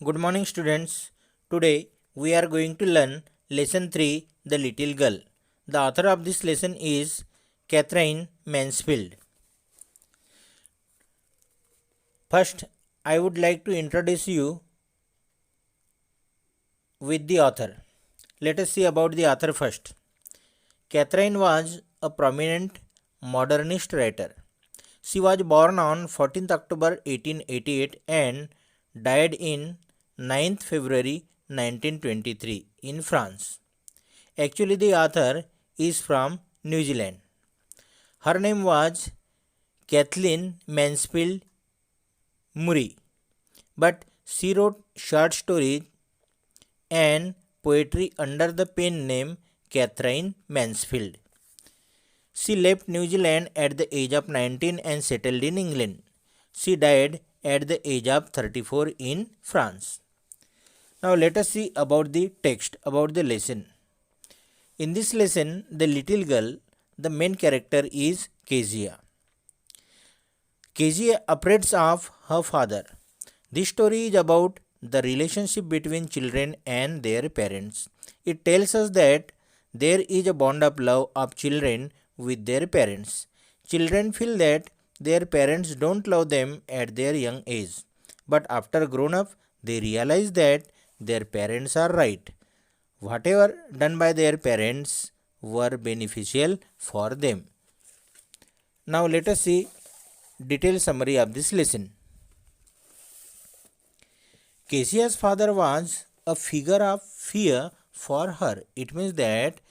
Good morning, students. Today we are going to learn lesson 3, The Little Girl. The author of this lesson is Catherine Mansfield. First, I would like to introduce you with the author. Let us see about the author first. Catherine was a prominent modernist writer. She was born on 14th October 1888 and died in 9th February 1923 in France. Actually, the author is from New Zealand. Her name was Kathleen Mansfield Murray, but she wrote short stories and poetry under the pen name Catherine Mansfield. She left New Zealand at the age of 19 and settled in England. She died at the age of 34 in France. Now let us see about the text, about the lesson. In this lesson, the little girl, the main character is Kezia. Kezia operates of her father. This story is about the relationship between children and their parents. It tells us that there is a bond of love of children with their parents. Children feel that their parents don't love them at their young age, but after grown up, they realize that their parents are right. Whatever done by their parents were beneficial for them. Now let us see detailed summary of this lesson. Kezia's father was a figure of fear for her. It means that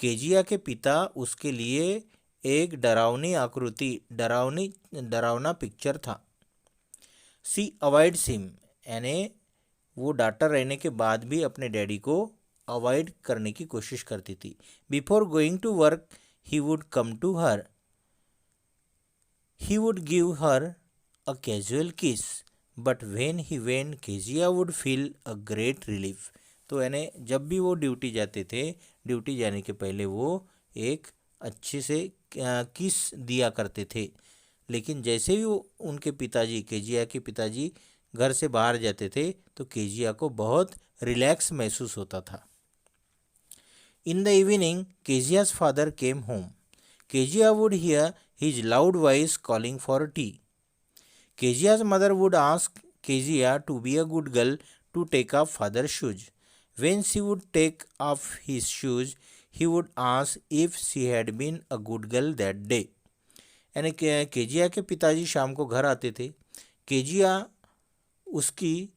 Kezia के पिता उसके लिए एक डरावनी आकृति डरावना picture था. सी avoids him, यानी वो डांटा रहने के बाद भी अपने डैडी को अवॉइड करने की कोशिश करती थी. Before going to work he would come to her, he would give her a casual kiss, but when he went Kezia would feel a great relief. तो यानी जब भी वो ड्यूटी जाते थे, ड्यूटी जाने के पहले वो एक अच्छे से किस दिया करते थे. लेकिन जैसे ही वो उनके पिताजी, केजिया के पिताजी घर से बाहर जाते थे तो केजिया को बहुत रिलैक्स महसूस होता था. In the evening Kezia's father came home. Kezia would hear his loud voice calling for tea. Kezia's mother would ask Kezia to be a good girl to take off father shoes. When she would take off his shoes, he would ask if she had been a good girl that day. यानी Kezia के पिताजी शाम को घर आते थे. Kezia उसकी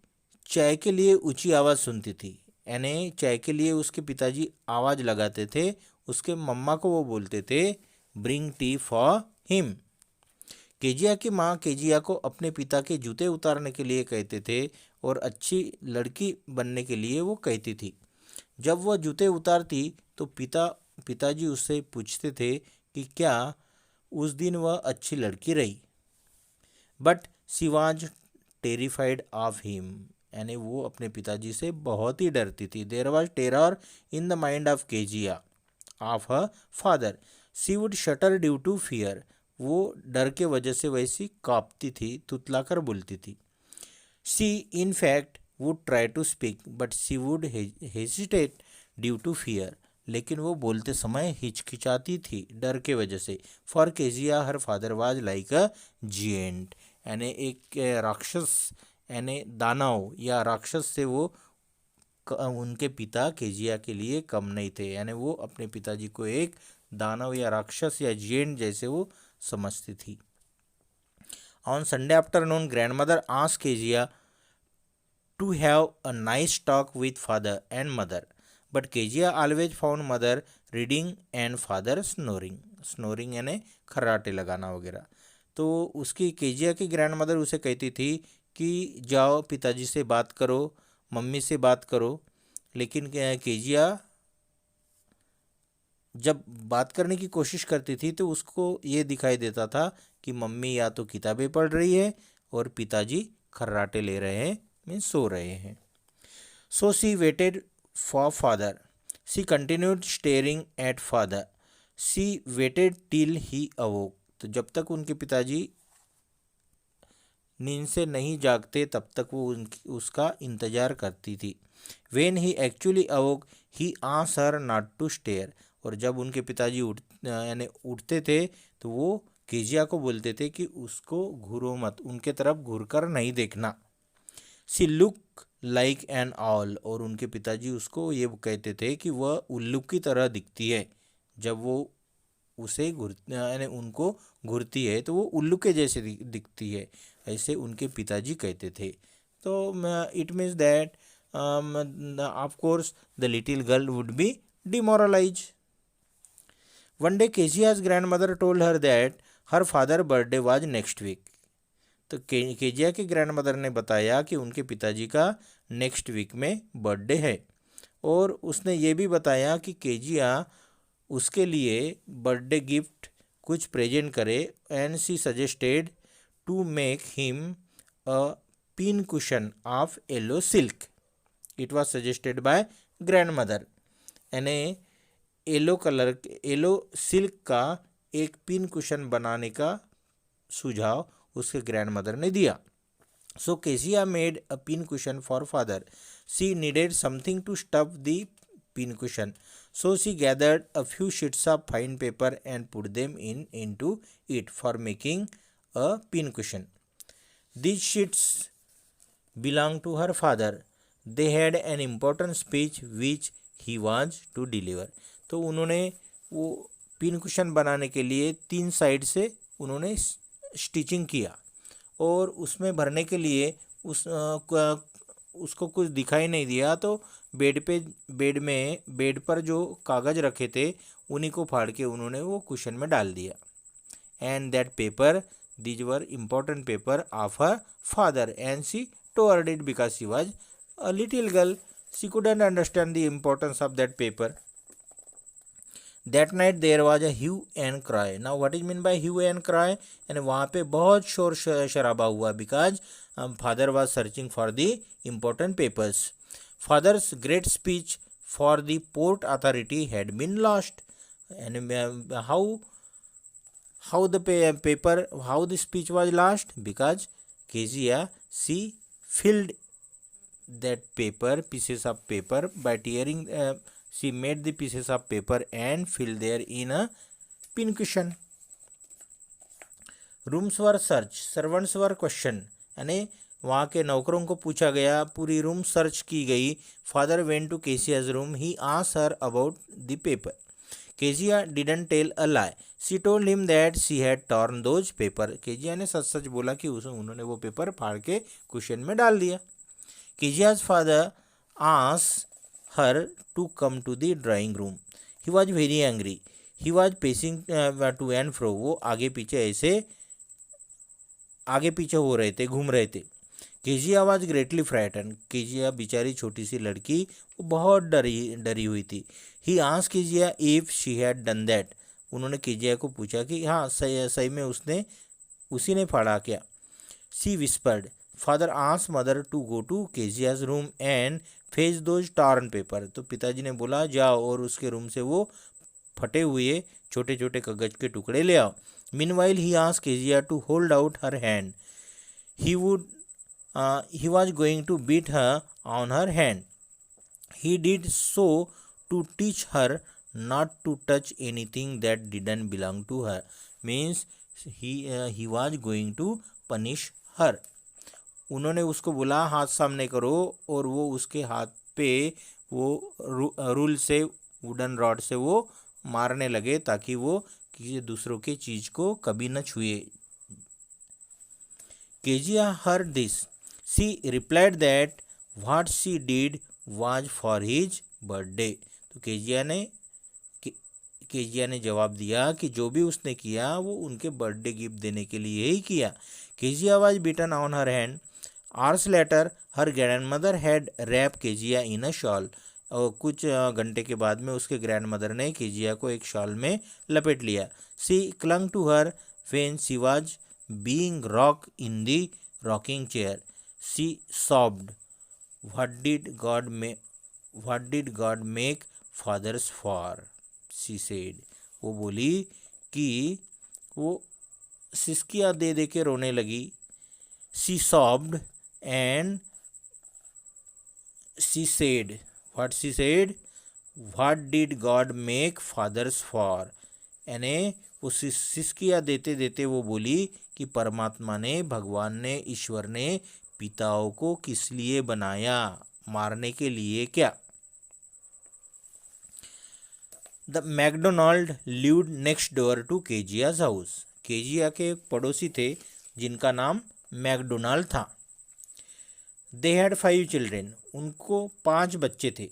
चाय के लिए ऊंची आवाज़ सुनती थी. यानी चाय के लिए उसके पिताजी आवाज़ लगाते थे. उसके मम्मा को वो बोलते थे bring T for him. Kezia की माँ केजिया को अपने पिता के जूते उतारने के लिए कहते थे और अच्छी लड़की बनने के लिए वो कहती थी. जब वह जूते उतारती तो पिताजी उससे पूछते थे कि क्या उस दिन वह अच्छी लड़की रही. But she was terrified of him, यानी वो अपने पिताजी से बहुत ही डरती थी. There was terror in the mind of Kezia of her father. She would stutter due to fear. वो डर के वजह से वैसी कांपती थी, तुतलाकर बोलती थी. She in fact would try to speak but she would hesitate due to fear. लेकिन वो बोलते समय हिचकिचाती थी डर के वजह से. For Kezia her father was like a giant, यानी एक राक्षस, यानी दानव या राक्षस से वो उनके पिता केजिया के लिए कम नहीं थे. यानी वो अपने पिताजी को एक दानव या राक्षस या जिएंट जैसे वो समझती थी. On Sunday afternoon grandmother asked Kezia to have a nice talk with father and mother, but Kezia always found mother reading and father snoring. Snoring यानी खर्राटे लगाना वगैरह. तो उसकी केजिया की ग्रैंड मदर उसे कहती थी कि जाओ पिताजी से बात करो, मम्मी से बात करो. लेकिन केजिया जब बात करने की कोशिश करती थी तो उसको ये दिखाई देता था कि मम्मी या तो किताबें पढ़ रही है और पिताजी खर्राटे ले रहे हैं, मीन्स सो रहे हैं. So she waited for father. She continued staring at father. She weighted till ही अवोक. तो जब तक उनके पिताजी नींद से नहीं जागते तब तक वो उसका इंतजार करती थी। When he actually awoke, he asked her not to stare. और जब उनके पिताजी यानी उठते थे तो वो केजिया को बोलते थे कि उसको घूरो मत, उनके तरफ घूर कर नहीं देखना। See look like an all, और उनके पिताजी उसको ये कहते थे कि वह उल्लू की तरह दिखती है। जब वो उसे यानी उनको घूरती है तो वो उल्लू के जैसे दिखती है, ऐसे उनके पिताजी कहते थे। तो it means that of course the little girl would be demoralize. One day Kezia's grand mother told her that her father birthday was next week. तो केजिया की ग्रैंड मदर ने बताया कि उनके पिताजी का नेक्स्ट वीक में बर्थडे है, और उसने ये भी बताया कि केजिया उसके लिए बर्थडे गिफ्ट कुछ प्रेजेंट करे। And she suggested to make him a pin cushion of yellow silk. It was suggested by grandmother, यानी येलो सिल्क का एक पिन कुशन बनाने का सुझाव उसके ग्रैंड मदर ने दिया। So Kezia made a pin cushion for father. She needed something to stuff the pin cushion, so she gathered a few sheets of fine paper and put them into it for making a pin cushion. These sheets belonged to her father. They had an important speech which he was to deliver. तो उन्होंने वो pin cushion बनाने के लिए 3 side से उन्होंने stitching किया, और उसमें भरने के लिए उसको कुछ दिखाई नहीं दिया, तो बेड पर जो कागज़ रखे थे उन्हीं को फाड़ के उन्होंने वो कुशन में डाल दिया। And that paper, these were important paper of her father, and she tored it because she was a little girl, she couldn't understand the importance of that paper. That night there was a hue and cry. Now what is mean by hue and cry, यानी वहाँ पे बहुत शोर शराबा हुआ, because father was searching for the important papers. Father's great speech for the port authority had been lost. And how the speech was lost? Because Kezia, she filled that pieces of paper by tearing. She made the pieces of paper and filled there in a pin cushion. Rooms were searched, servants were questioned, यानी वहाँ के नौकरों को पूछा गया, पूरी room search की गई। Father went to Kezia's room, he asked her about the paper. Kezia didn't tell a lie, she told him that she had torn those paper. Kezia ने सच सच बोला कि उन्होंने वो पेपर फाड़ के कुशन में डाल दिया। Kezia's father asked her to come to the drawing room, he was very angry, he was pacing to and fro. वो आगे पीछे हो रहे थे, घूम रहे थे। Kezia was greatly frighten, Kezia बेचारी छोटी सी लड़की वो बहुत डरी हुई थी। He asked Kezia if she had done that. उन्होंने केजिया को पूछा कि हाँ सही में उसी ने फाड़ा क्या। She whispered. Father asked mother to go to Kezia's room and fetch those torn paper. तो पिताजी ने बोला जाओ और उसके रूम से वो फटे हुए छोटे छोटे कागज के टुकड़े ले आओ। Meanwhile he asked Kezia to hold out her hand, he was going to beat her on her hand. He did so to teach her not to touch anything that didn't belong to her. Means he was going to punish her. उन्होंने उसको बोला हाथ सामने करो, और वो उसके हाथ पे वो रूल से, वुडन रॉड से वो मारने लगे ताकि वो किसी दूसरों के चीज को कभी न छुए। Kezia heard this. She replied that what she did was for his birthday. तो केजिया ने जवाब दिया कि जो भी उसने किया वो उनके बर्थडे गिफ्ट देने के लिए ही किया। Kezia was beaten on her hand. Hours later, her grandmother had wrapped Kezia in a shawl. और कुछ घंटे के बाद में उसके ग्रैंड मदर ने केजिया को एक शॉल में लपेट लिया। She clung to her when she was being rocked in the rocking chair. She sobbed, what did God make fathers for? She said. वो बोली कि वो सिसकियाँ दे दे के रोने लगी she sobbed and she said, what she said, what did God make fathers for? यानी वो सिसकिया देते देते वो बोली कि परमात्मा ने, भगवान ने, ईश्वर ने पिताओं को किस लिए बनाया, मारने के लिए क्या? The McDonald lived next door to Kezia's house. Kezia के एक पड़ोसी थे जिनका नाम मैकडोनाल्ड था। दे हैड 5 चिल्ड्रेन, उनको 5 बच्चे थे।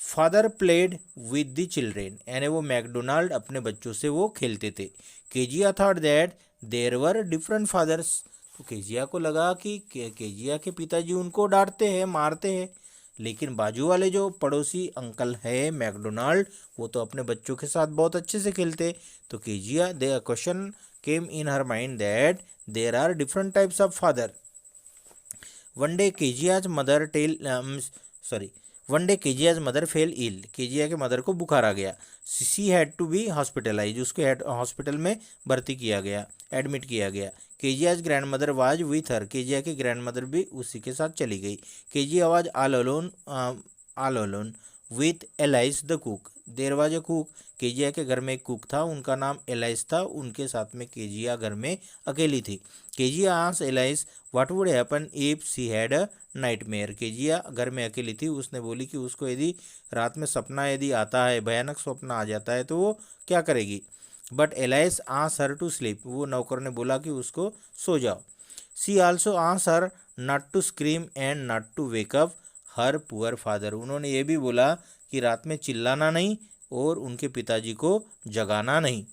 Father played with the children, यानी वो मैकडोनाल्ड अपने बच्चों से वो खेलते थे। Kezia thought that there were different fathers, तो केजिया को लगा कि केजिया के पिताजी उनको डांटते हैं, मारते हैं, लेकिन बाजू वाले जो पड़ोसी अंकल है मैकडोनाल्ड, वो तो अपने बच्चों के साथ बहुत अच्छे से खेलते। तो Kezia the question came in her mind that there are different types of father. One day Kezia's mother fell ill, Kezia के मदर को बुखार आ गया। She had to be hospitalize, उसको हॉस्पिटल में भर्ती किया गया, एडमिट किया गया। Kezia's grand mother was with her, Kezia की ग्रैंड मदर भी उसी के साथ चली गई। Kezia was all alone with Alice the cook, there was a cook, Kezia के घर में एक कुक था, उनका नाम एलाइस था, उनके साथ में केजिया घर में अकेली थी। Kezia asked alias what would happen if she had a nightmare, Kezia घर में अकेली थी, उसने बोली कि उसको यदि रात में सपना यदि आता है, भयानक स्वप्न आ जाता है, तो वो क्या करेगी। But Alice asked her to sleep, वो नौकर ने बोला कि उसको सो जाओ। She also asked her not to scream and not to wake up her poor father, उन्होंने ये भी बोला कि रात में चिल्लाना नहीं और उनके पिताजी को जगाना नहीं।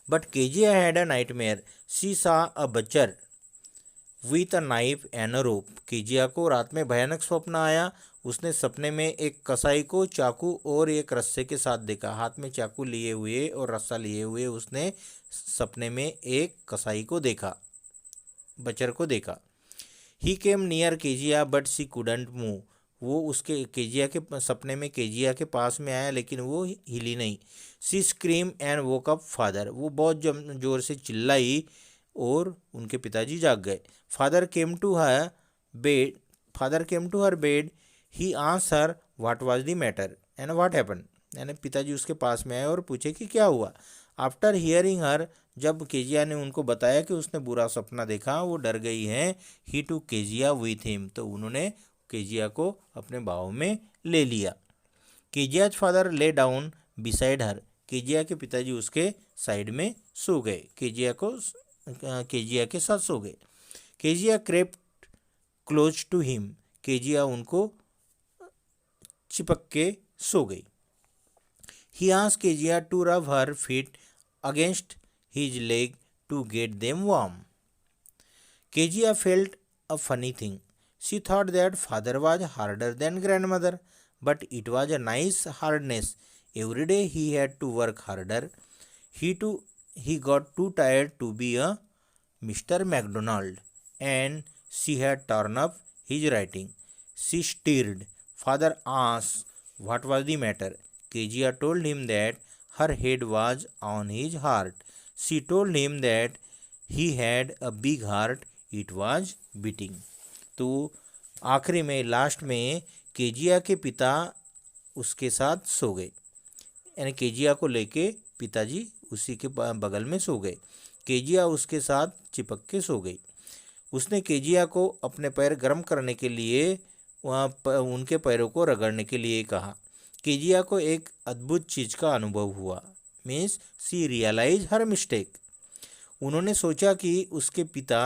But Kezia had a nightmare, she saw a butcher with a knife and a rope, Kezia को रात में भयानक स्वप्न आया, उसने सपने में एक कसाई को चाकू और एक रस्से के साथ देखा, हाथ में चाकू लिए हुए और रस्सा लिए हुए उसने सपने में एक कसाई को देखा, बचर को देखा। He came near Kezia but she couldn't move, वो उसके केजिया के सपने में केजिया के पास में आया लेकिन वो हिली नहीं। She scream and woke up father, वो बहुत जोर से चिल्लाई और उनके पिताजी जाग गए। Father came to her bed, he asked her what was the matter and what happen, यानी पिताजी उसके पास में आए और पूछे कि क्या हुआ। आफ्टर हियरिंग हर, जब केजिया ने उनको बताया कि उसने बुरा सपना देखा, वो डर गई हैं। ही टू केजिया विथ हिम, तो उन्होंने केजिया को अपने बाहों में ले लिया। Kezia's father lay down beside her, Kezia के पिताजी उसके साइड में सो गए, केजिया के साथ सो गए। Kezia crept close to him, Kezia उनको चिपक के सो गई। ही asked Kezia to rub her feet against his leg to get them warm. Kezia felt a funny thing. She thought that father was harder than grandmother, but it was a nice hardness. Every day he had to work harder. He got too tired to be a Mr. McDonald, and she had torn up his writing. She stirred. Father asked what was the matter. Kezia told him that her head was on his heart. She told him that he had a big heart, it was beating. तो आखिरी में last में Kezia के पिता उसके साथ सो गए, यानी केजिया को लेके पिताजी उसी के बगल में सो गए। केजिया उसके साथ चिपक के सो गई। उसने केजिया को अपने पैर गर्म करने के लिए वहाँ उनके पैरों को रगड़ने के लिए कहा। केजिया को एक अद्भुत चीज़ का अनुभव हुआ, मीन्स सी रियलाइज हर मिस्टेक। उन्होंने सोचा कि उसके पिता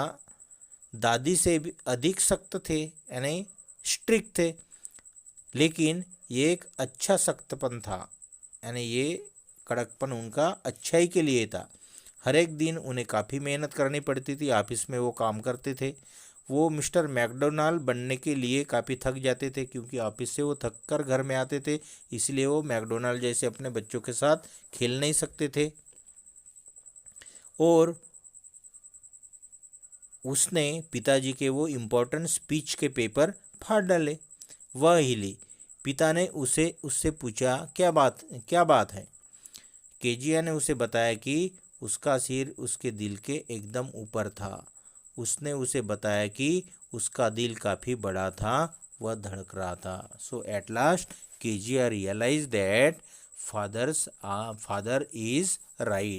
दादी से भी अधिक सख्त थे, यानी स्ट्रिक्ट थे, लेकिन ये एक अच्छा सख्तपन था, यानी ये कड़कपन उनका अच्छाई के लिए था। हर एक दिन उन्हें काफ़ी मेहनत करनी पड़ती थी, ऑफिस में वो काम करते थे। वो मिस्टर मैकडोनाल्ड बनने के लिए काफ़ी थक जाते थे, क्योंकि ऑफिस से वो थक कर घर में आते थे, इसलिए वो मैकडोनाल्ड जैसे अपने बच्चों के साथ खेल नहीं सकते थे। और उसने पिताजी के वो इम्पोर्टेंट स्पीच के पेपर फाड़ डाले। वह हिली। पिता ने उससे पूछा क्या बात है। केजिया ने उसे बताया कि उसका सिर उसके दिल के एकदम ऊपर था उसने उसे बताया कि उसका दिल काफ़ी बड़ा था, वह धड़क रहा था। So at last Kezia realise that father is right.